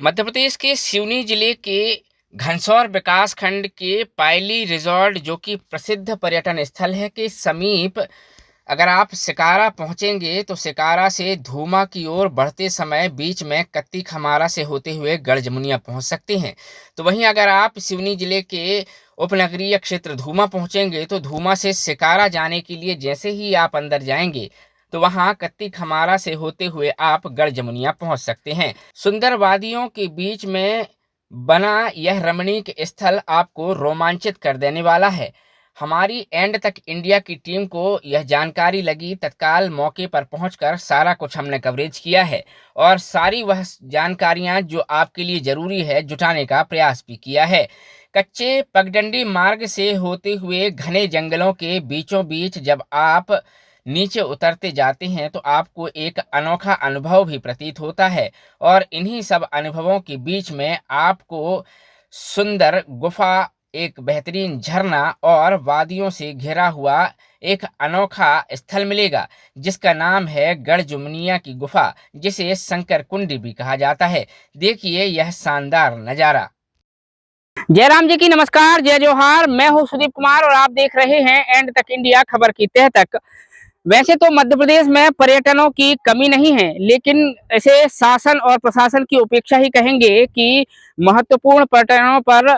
मध्य प्रदेश के सिवनी जिले के घनसौर विकास खंड के पायली रिजॉर्ट जो कि प्रसिद्ध पर्यटन स्थल है के समीप अगर आप सिकारा पहुंचेंगे तो सिकारा से धूमा की ओर बढ़ते समय बीच में कत्ती खमारा से होते हुए गढ़ जमुनिया पहुंच सकते हैं। तो वहीं अगर आप सिवनी जिले के उपनगरीय क्षेत्र धूमा पहुंचेंगे तो धूमा से सिकारा जाने के लिए जैसे ही आप अंदर जाएंगे तो वहां कत्ती खमारा से होते हुए आप गढ़ जमुनिया पहुंच सकते हैं। सुंदर वादियों के बीच में बना यह रमणीक स्थल आपको रोमांचित कर देने वाला है। हमारी एंड तक इंडिया की टीम को यह जानकारी लगी, तत्काल मौके पर पहुंचकर सारा कुछ हमने कवरेज किया है और सारी वह जानकारियां जो आपके लिए जरूरी है जुटाने का प्रयास भी किया है। कच्चे पगडंडी मार्ग से होते हुए घने जंगलों के बीचों बीच जब आप नीचे उतरते जाते हैं तो आपको एक अनोखा अनुभव भी प्रतीत होता है और इन्हीं सब अनुभवों के बीच में आपको सुंदर गुफा, एक बेहतरीन झरना और वादियों से घिरा हुआ एक अनोखा स्थल मिलेगा जिसका नाम है गढ़ जमुनिया की गुफा, जिसे शंकर कुंडी भी कहा जाता है। देखिए यह शानदार नजारा। जयराम जी की नमस्कार, जय जोहार। मैं हूं सुदीप कुमार और आप देख रहे हैं एंड तक इंडिया, खबर की तह तक। वैसे तो मध्य प्रदेश में पर्यटनों की कमी नहीं है, लेकिन ऐसे शासन और प्रशासन की उपेक्षा ही कहेंगे कि महत्वपूर्ण पर्यटनों पर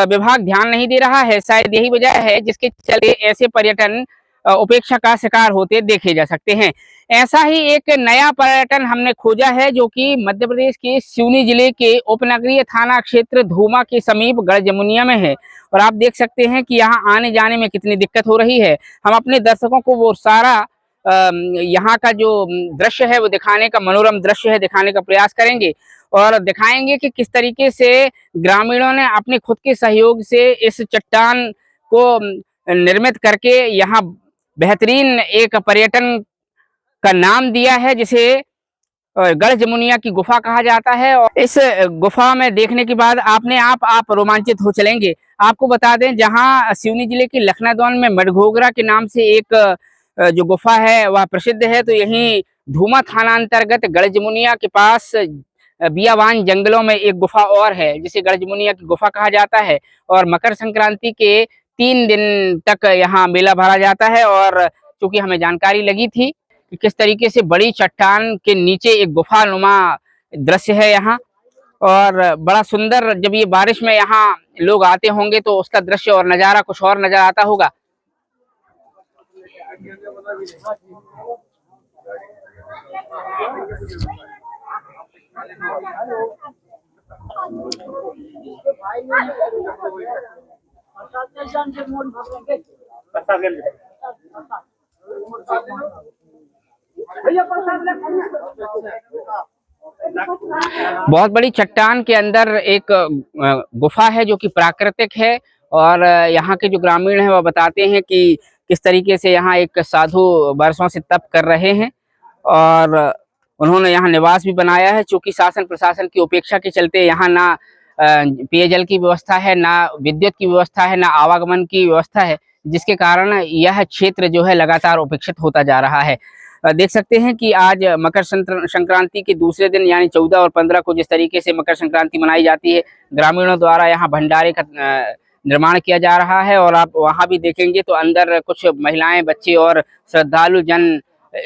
विभाग ध्यान नहीं दे रहा है। शायद यही वजह है जिसके चलते ऐसे पर्यटन उपेक्षा का शिकार होते देखे जा सकते हैं। ऐसा ही एक नया पर्यटन हमने खोजा है जो कि मध्य प्रदेश के सिवनी जिले के उपनगरीय थाना क्षेत्र धूमा के समीप गढ़ जमुनिया में है और आप देख सकते हैं कि यहाँ आने जाने में कितनी दिक्कत हो रही है। हम अपने दर्शकों को वो सारा यहाँ का जो दृश्य है वो दिखाने का, मनोरम दृश्य है दिखाने का प्रयास करेंगे और दिखाएंगे कि किस तरीके से ग्रामीणों ने अपने खुद के सहयोग से इस चट्टान को निर्मित करके यहाँ बेहतरीन एक पर्यटन का नाम दिया है जिसे गढ़ जमुनिया की गुफा कहा जाता है। और इस गुफा में देखने के बाद आप रोमांचित हो चलेंगे। आपको बता दें, जहां सिवनी जिले के लखनादौन में मडघोगरा के नाम से एक जो गुफा है वह प्रसिद्ध है, तो यहीं धूमा थाना अंतर्गत गढ़ जमुनिया के पास बियावान जंगलों में एक गुफा और है जिसे गढ़ जमुनिया की गुफा कहा जाता है और मकर संक्रांति के 3 दिन तक यहाँ मेला भरा जाता है। और चूंकि हमें जानकारी लगी थी कि किस तरीके से बड़ी चट्टान के नीचे एक गुफा नुमा दृश्य है यहाँ और बड़ा सुंदर, जब ये बारिश में यहाँ लोग आते होंगे तो उसका दृश्य और नज़ारा कुछ और नजर आता होगा। बहुत बड़ी चट्टान के अंदर एक गुफा है जो कि प्राकृतिक है और यहाँ के जो ग्रामीण हैं वह बताते हैं कि किस तरीके से यहाँ एक साधु वर्षों से तप कर रहे हैं और उन्होंने यहाँ निवास भी बनाया है। चूंकि शासन प्रशासन की उपेक्षा के चलते यहाँ ना पेयजल की व्यवस्था है, ना विद्युत की व्यवस्था है, ना आवागमन की व्यवस्था है, जिसके कारण यह क्षेत्र जो है लगातार उपेक्षित होता जा रहा है। देख सकते हैं कि आज मकर संक्रांति के दूसरे दिन यानी 14 और 15 को जिस तरीके से मकर संक्रांति मनाई जाती है, ग्रामीणों द्वारा यहाँ भंडारे का निर्माण किया जा रहा है और आप वहाँ भी देखेंगे तो अंदर कुछ महिलाएं, बच्चे और श्रद्धालु जन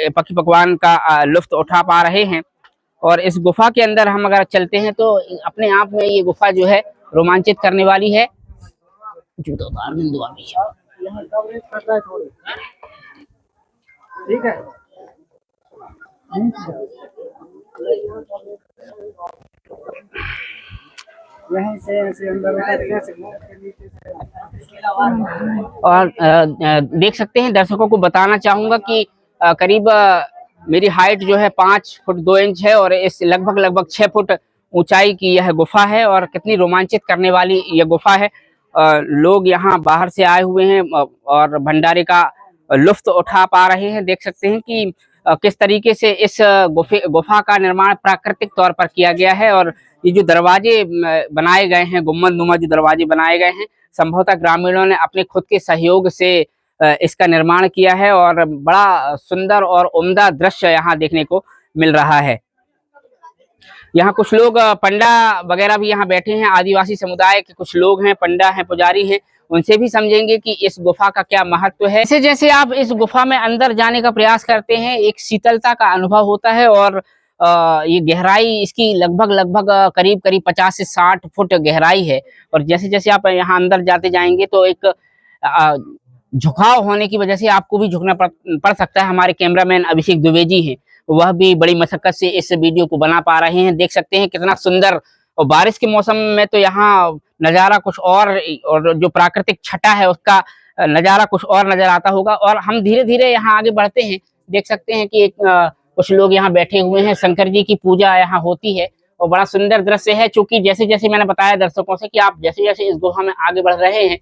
पकी पकवान का लुत्फ उठा पा रहे हैं। और इस गुफा के अंदर हम अगर चलते हैं तो अपने आप में ये गुफा जो है रोमांचित करने वाली है। जूता उतार दें दुआ भी ठीक है। यहीं से ऐसे अंदर और देख सकते हैं, दर्शकों को बताना चाहूंगा कि करीब मेरी हाइट जो है 5 फुट 2 इंच है और इस लगभग 6 फुट ऊंचाई की यह गुफा है और कितनी रोमांचित करने वाली यह गुफा है। लोग यहाँ बाहर से आए हुए हैं और भंडारे का लुत्फ उठा पा रहे हैं। देख सकते हैं कि किस तरीके से इस गुफा का निर्माण प्राकृतिक तौर पर किया गया है और ये जो दरवाजे बनाए गए हैं, गुम्बद नुमा जो दरवाजे बनाए गए हैं, संभवतः ग्रामीणों ने अपने खुद के सहयोग से इसका निर्माण किया है और बड़ा सुंदर और उम्दा दृश्य यहाँ देखने को मिल रहा है। यहाँ कुछ लोग पंडा वगैरह भी यहाँ बैठे हैं, आदिवासी समुदाय के कुछ लोग हैं, पंडा हैं, पुजारी हैं, उनसे भी समझेंगे कि इस गुफा का क्या महत्व है। जैसे जैसे आप इस गुफा में अंदर जाने का प्रयास करते हैं, एक शीतलता का अनुभव होता है और ये गहराई इसकी लगभग लगभग करीब करीब 50 से 60 फुट गहराई है। और जैसे जैसे आप यहाँ अंदर जाते जाएंगे तो एक झुकाव होने की वजह से आपको भी झुकना पड़ सकता है। हमारे कैमरामैन अभिषेक द्विवेदी जी हैं, वह भी बड़ी मशक्कत से इस वीडियो को बना पा रहे हैं। देख सकते हैं कितना सुंदर, और बारिश के मौसम में तो यहाँ नज़ारा कुछ और जो प्राकृतिक छटा है उसका नज़ारा कुछ और नजर आता होगा। और हम धीरे धीरे यहाँ आगे बढ़ते हैं। देख सकते हैं कि कुछ लोग यहाँ बैठे हुए हैं, शंकर जी की पूजा यहाँ होती है और बड़ा सुंदर दृश्य है। चूंकि जैसे जैसे मैंने बताया दर्शकों से कि आप जैसे जैसे इस गुफा में आगे बढ़ रहे हैं,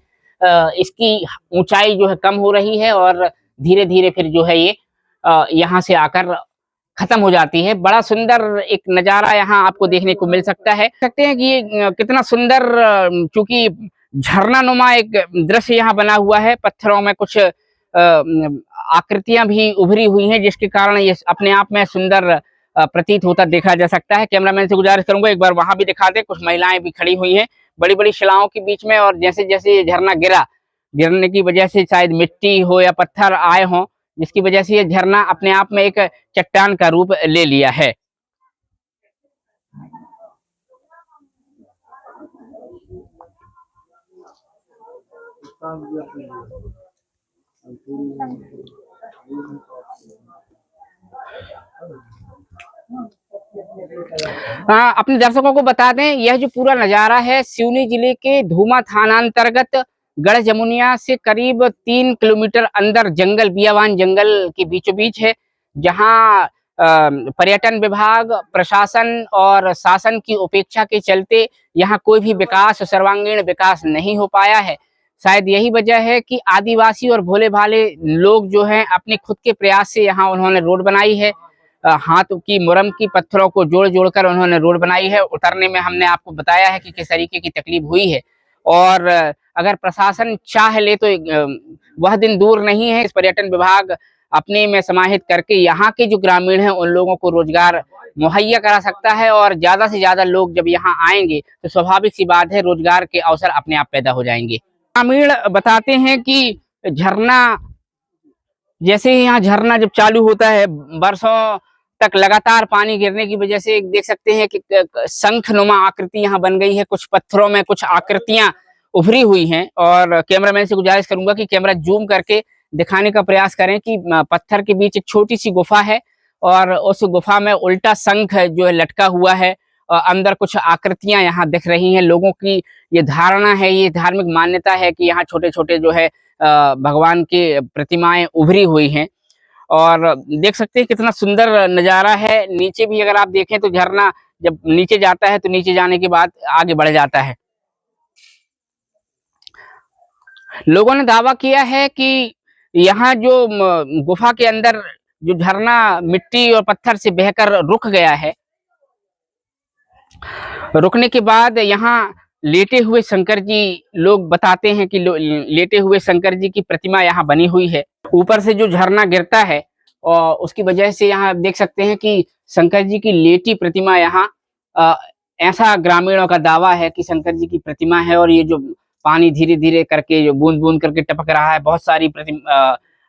इसकी ऊंचाई जो है कम हो रही है और धीरे धीरे फिर जो है ये यहाँ से आकर खत्म हो जाती है। बड़ा सुंदर एक नजारा यहाँ आपको देखने को मिल सकता है। सकते हैं कि ये कितना सुंदर, चूंकि झरना नुमा एक दृश्य यहाँ बना हुआ है, पत्थरों में कुछ आकृतियां भी उभरी हुई हैं, जिसके कारण ये अपने आप में सुंदर प्रतीत होता देखा जा सकता है। कैमरामैन से गुजारिश करूंगा एक बार वहां भी दिखा दे। कुछ महिलाएं भी खड़ी हुई हैं बड़ी बड़ी शिलाओं के बीच में, और जैसे जैसे ये झरना गिरने की वजह से शायद मिट्टी हो या पत्थर आए हों, जिसकी वजह से ये झरना अपने आप में एक चट्टान का रूप ले लिया है। अपने दर्शकों को बता दें, यह जो पूरा नजारा है सिवनी जिले के धूमा थानांतर्गत गढ़ जमुनिया से करीब 3 किलोमीटर अंदर जंगल, बियावान जंगल के बीचों बीच है, जहां पर्यटन विभाग, प्रशासन और शासन की उपेक्षा के चलते यहाँ कोई भी विकास, सर्वांगीण विकास नहीं हो पाया है। शायद यही वजह है कि आदिवासी और भोले भाले लोग जो हैं अपने खुद के प्रयास से यहाँ उन्होंने रोड बनाई है। हाथ की मुरम की पत्थरों को जोड़ जोड़कर उन्होंने रोड बनाई है। उतरने में हमने आपको बताया है कि किस तरीके की तकलीफ हुई है, और अगर प्रशासन चाह ले तो वह दिन दूर नहीं है, इस पर्यटन विभाग अपने में समाहित करके यहाँ के जो ग्रामीण हैं उन लोगों को रोजगार मुहैया करा सकता है। और ज्यादा से ज्यादा लोग जब यहाँ आएंगे तो स्वाभाविक सी बात है, रोजगार के अवसर अपने आप पैदा हो जाएंगे। ग्रामीण बताते हैं कि झरना, जैसे ही यहाँ झरना जब चालू होता है, बरसों तक लगातार पानी गिरने की वजह से देख सकते हैं कि शंखनुमा आकृति यहाँ बन गई है। कुछ पत्थरों में कुछ आकृतियां उभरी हुई हैं, और कैमरामैन से गुजारिश करूंगा कि कैमरा जूम करके दिखाने का प्रयास करें कि पत्थर के बीच एक छोटी सी गुफा है और उस गुफा में उल्टा शंख जो है लटका हुआ है, और अंदर कुछ आकृतियां यहाँ दिख रही हैं। लोगों की ये धारणा है, ये धार्मिक मान्यता है कि यहाँ छोटे छोटे जो है भगवान की प्रतिमाएं उभरी हुई हैं। और देख सकते हैं कितना सुंदर नजारा है। नीचे भी अगर आप देखें तो झरना जब नीचे जाता है तो नीचे जाने के बाद आगे बढ़ जाता है। लोगों ने दावा किया है कि यहाँ जो गुफा के अंदर जो झरना मिट्टी और पत्थर से बहकर रुक गया है, रुकने के बाद यहाँ लेटे हुए शंकर जी, लोग बताते हैं कि लेटे हुए शंकर जी की प्रतिमा यहाँ बनी हुई है। ऊपर से जो झरना गिरता है और उसकी वजह से यहाँ देख सकते हैं कि शंकर जी की लेटी प्रतिमा यहाँ, ऐसा ग्रामीणों का दावा है कि शंकर जी की प्रतिमा है। और ये जो पानी धीरे धीरे करके जो बूंद बूंद करके टपक रहा है, बहुत सारी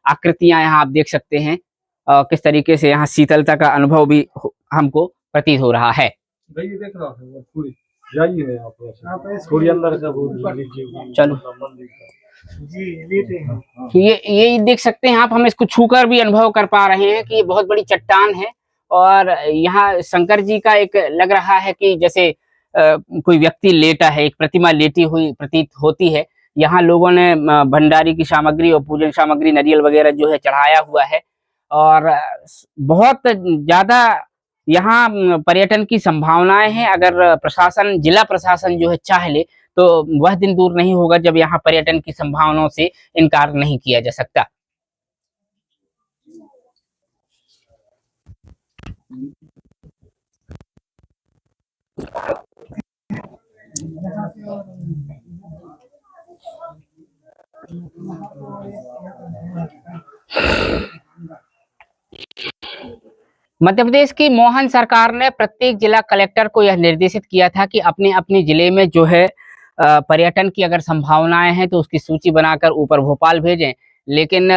आकृतियां यहाँ आप देख सकते हैं। किस तरीके से यहाँ शीतलता का अनुभव भी हमको प्रतीत हो रहा है। देख रहा है पूरी जाइए आप थोड़ी अंदर का चलो जी, ये देख सकते हैं आप, हम इसको छूकर भी अनुभव कर पा रहे हैं कि ये बहुत बड़ी चट्टान है। और यहाँ शंकर जी का एक लग रहा है कि जैसे कोई व्यक्ति लेटा है, एक प्रतिमा लेटी हुई प्रतीत होती है। यहाँ लोगों ने भंडारी की सामग्री और पूजन सामग्री, नारियल वगैरह जो है चढ़ाया हुआ है। और बहुत ज्यादा यहाँ पर्यटन की संभावनाएं हैं। अगर प्रशासन, जिला प्रशासन जो है चाह ले तो वह दिन दूर नहीं होगा जब यहाँ पर्यटन की संभावनाओं से इनकार नहीं किया जा सकता। मध्य प्रदेश की मोहन सरकार ने प्रत्येक जिला कलेक्टर को यह निर्देशित किया था कि अपने अपने जिले में जो है पर्यटन की अगर संभावनाएं हैं तो उसकी सूची बनाकर ऊपर भोपाल भेजें। लेकिन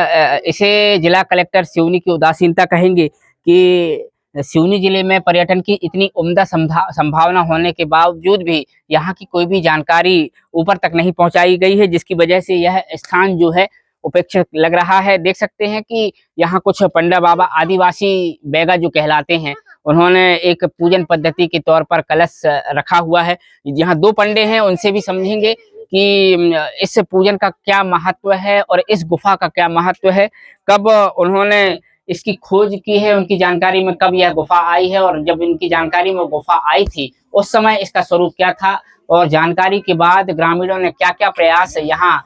इसे जिला कलेक्टर सिवनी की उदासीनता कहेंगे कि सिवनी जिले में पर्यटन की इतनी उम्दा संभावना होने के बावजूद भी यहाँ की कोई भी जानकारी ऊपर तक नहीं पहुंचाई गई है, जिसकी वजह से यह स्थान जो है उपेक्षित लग रहा है। देख सकते हैं कि यहाँ कुछ पंडा बाबा आदिवासी बैगा जो कहलाते हैं, उन्होंने एक पूजन पद्धति के तौर पर कलश रखा हुआ है। यहाँ 2 पंडे हैं, उनसे भी समझेंगे कि इस पूजन का क्या महत्व है और इस गुफा का क्या महत्व है, कब उन्होंने इसकी खोज की है, उनकी जानकारी में कब यह गुफा आई है, और जब इनकी जानकारी में गुफा आई थी उस समय इसका स्वरूप क्या था, और जानकारी के बाद ग्रामीणों ने क्या क्या प्रयास यहाँ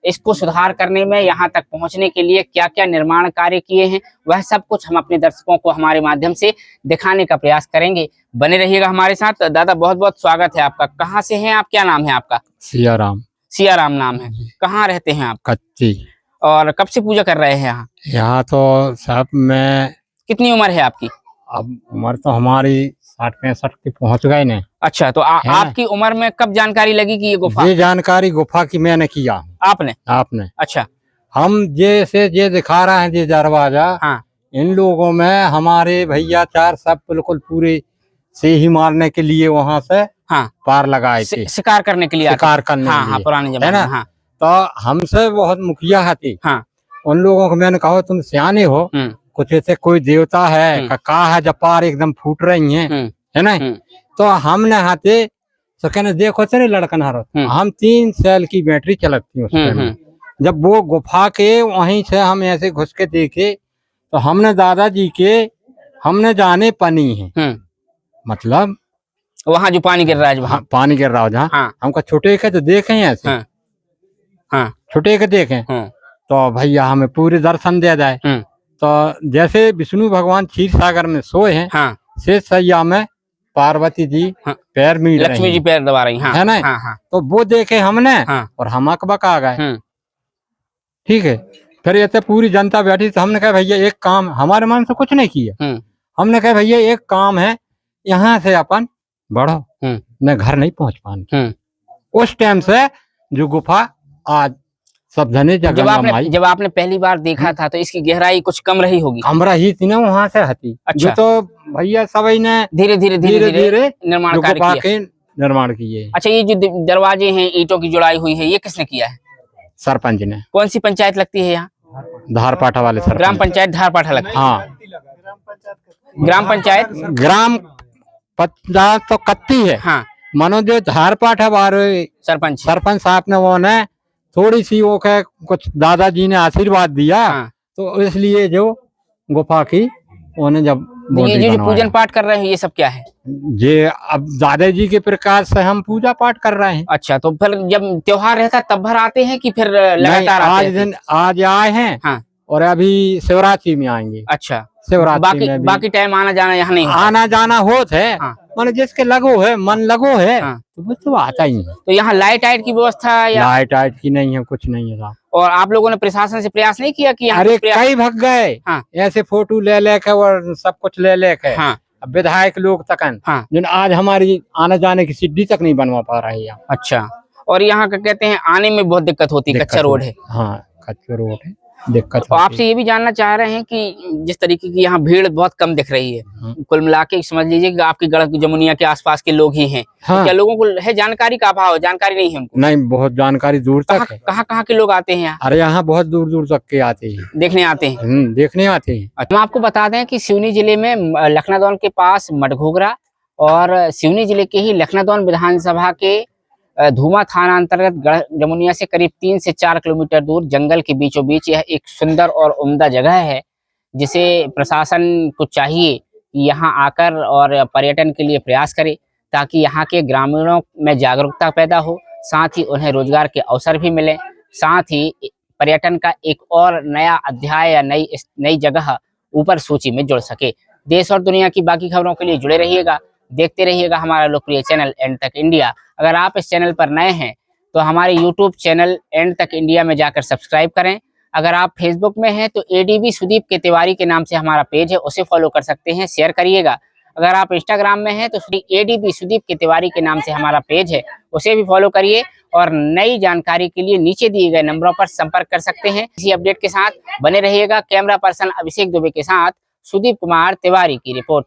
इसको सुधार करने में, यहाँ तक पहुंचने के लिए क्या क्या निर्माण कार्य किए हैं, वह सब कुछ हम अपने दर्शकों को हमारे माध्यम से दिखाने का प्रयास करेंगे। बने रहिएगा हमारे साथ। दादा बहुत बहुत स्वागत है आपका। कहाँ से हैं आप, क्या नाम है आपका? सियाराम। सियाराम नाम है। कहाँ रहते हैं आप? कच्ची। और कब से पूजा कर रहे हैं यहाँ? यहाँ तो साहब मैं, कितनी उम्र है आपकी? अब उम्र तो हमारी 60-65 की पहुँच गए ने। अच्छा, तो आपकी उम्र में कब जानकारी लगी कि ये गुफा? ये जानकारी गुफा की मैंने किया। आपने? अच्छा। हम जैसे ये दिखा रहे हैं ये दरवाजा, हाँ। इन लोगों में हमारे भैया 4 सब बिल्कुल पूरे से ही मारने के लिए वहाँ से हाँ पार लगाए थे, शिकार करने के लिए। शिकार करने हाँ, के लिए। हाँ, पुराने जमाने में। हाँ। तो हमसे बहुत मुखिया हती। हाँ। उन लोगों को मैंने कहा तुम सियाने हो, कुछ ऐसे कोई देवता है का है जब पार एकदम फूट रही हैं, है ना? तो हमने हाथे तो कहने देखो चले लड़कन हारो, हम 3 सेल की बैटरी चलती है उसमें। जब वो गुफा के वहीं से हम ऐसे घुस के देखे तो हमने दादाजी के हमने जाने पनी है, मतलब वहाँ जो पानी गिर रहा है, वहाँ पानी गिर रहा है जहाँ। हाँ। हमको छुटे के तो देखे ऐसे। हाँ। छुटे के देखे तो भैया हमें पूरे दर्शन दे जाए। तो जैसे विष्णु भगवान क्षीर सागर में सोए हैं, हाँ। शेष सैया में पार्वती जी पैर मीट रही, लक्ष्मी जी पैर दबा रही, हाँ, है ना? हाँ। तो वो देखे हमने और हम अकबक आ गए। ठीक है, फिर ऐसे पूरी जनता बैठी तो हमने कहा भैया एक काम, हमारे मन से कुछ नहीं किया, हमने कहा भैया एक काम है, यहाँ से अपन बढ़ो, न घर नहीं पहुंच पाने। उस टाइम से जो गुफा आज सब जने जब आपने पहली बार देखा था तो इसकी गहराई कुछ कम रही होगी? कम रही थी ना, वहाँ से हती। अच्छा। जो तो भैया सभी ने धीरे धीरे निर्माण निर्माण किए। अच्छा, ये जो दरवाजे हैं ईंटों की जुड़ाई हुई है, ये किसने किया है? सरपंच ने। कौन सी पंचायत लगती है यहाँ? धारपाठा वाले सरपंच। ग्राम पंचायत धारपाठा लगती है। हाँ, ग्राम पंचायत तो कत्ती है। हाँ। मानो जो धारपाठा वाले सरपंच साहब ने वो ने थोड़ी सी वो कह कुछ दादाजी ने आशीर्वाद दिया। हाँ। तो इसलिए जो गुफा की उन्हें जब ये जो पूजन पाठ कर रहे हैं ये सब क्या है? ये अब दादाजी के प्रकाश से हम पूजा पाठ कर रहे हैं। अच्छा, तो फिर जब त्योहार रहता तब भर आते हैं कि फिर लगातार आते हैं? आज आए हैं। हाँ। और अभी शिवरात्रि में आएंगे। अच्छा, शिवरात्रि में बाकी टाइम आना जाना यहाँ नहीं? आना जाना होता है। हाँ। मन जिसके लगो है, मन लगो है। हाँ। तो वो तो आता ही है। तो यहाँ लाइट की व्यवस्था या लाइट की नहीं है, कुछ नहीं है। और आप लोगों ने प्रशासन से प्रयास नहीं किया कि अरे कई भग गए। हाँ। ऐसे फोटो ले लेके और सब कुछ ले लेके। हाँ। विधायक लोग तकन। हाँ। जिन आज हमारी आने जाने की सीढ़ी तक नहीं बनवा पा रहे हैं। अच्छा, और यहाँ का कहते हैं आने में बहुत दिक्कत होती है, कच्चा रोड है। हाँ, कच्चा रोड है, दिक्कत। तो आपसे ये भी जानना चाह रहे हैं कि जिस तरीके की यहाँ भीड़ बहुत कम दिख रही है, कुल मिला के समझ लीजिए कि आपकी गढ़ जमुनिया के आसपास के लोग ही हैं। हाँ। तो क्या लोगों को है जानकारी का अभाव? जानकारी नहीं है उनको? नहीं, बहुत जानकारी दूर तक है। कहाँ के लोग आते हैं यहाँ? अरे यहाँ बहुत दूर दूर तक के आते हैं, देखने आते हैं। हम आपको बता दें कि सिवनी जिले में लखनादौन के पास मडघोगरा और सिवनी जिले के ही लखनादौन विधानसभा के धूमा थाना अंतर्गत गढ़ जमुनिया से करीब 3 से 4 किलोमीटर दूर जंगल के बीचों बीच यह एक सुंदर और उम्दा जगह है, जिसे प्रशासन को चाहिए कि यहाँ आकर और पर्यटन के लिए प्रयास करे, ताकि यहाँ के ग्रामीणों में जागरूकता पैदा हो, साथ ही उन्हें रोजगार के अवसर भी मिले, साथ ही पर्यटन का एक और नया अध्याय या नई जगह ऊपर सूची में जुड़ सके। देश और दुनिया की बाकी खबरों के लिए जुड़े रहिएगा, देखते रहिएगा हमारा लोकप्रिय चैनल एंड तक इंडिया। अगर आप इस चैनल पर नए हैं तो हमारे YouTube चैनल एंड तक इंडिया में जाकर सब्सक्राइब करें, अगर आप फेसबुक में हैं तो एडीबी सुदीप के तिवारी के नाम से हमारा पेज है, उसे फॉलो कर सकते हैं, शेयर करिएगा। अगर आप इंस्टाग्राम में हैं तो एडीबी सुदीप के तिवारी के नाम से हमारा पेज है, उसे भी फॉलो करिए और नई जानकारी के लिए नीचे दिए गए नंबरों पर संपर्क कर सकते हैं। इसी अपडेट के साथ बने रहिएगा। कैमरा पर्सन अभिषेक दुबे के साथ सुदीप कुमार तिवारी की रिपोर्ट।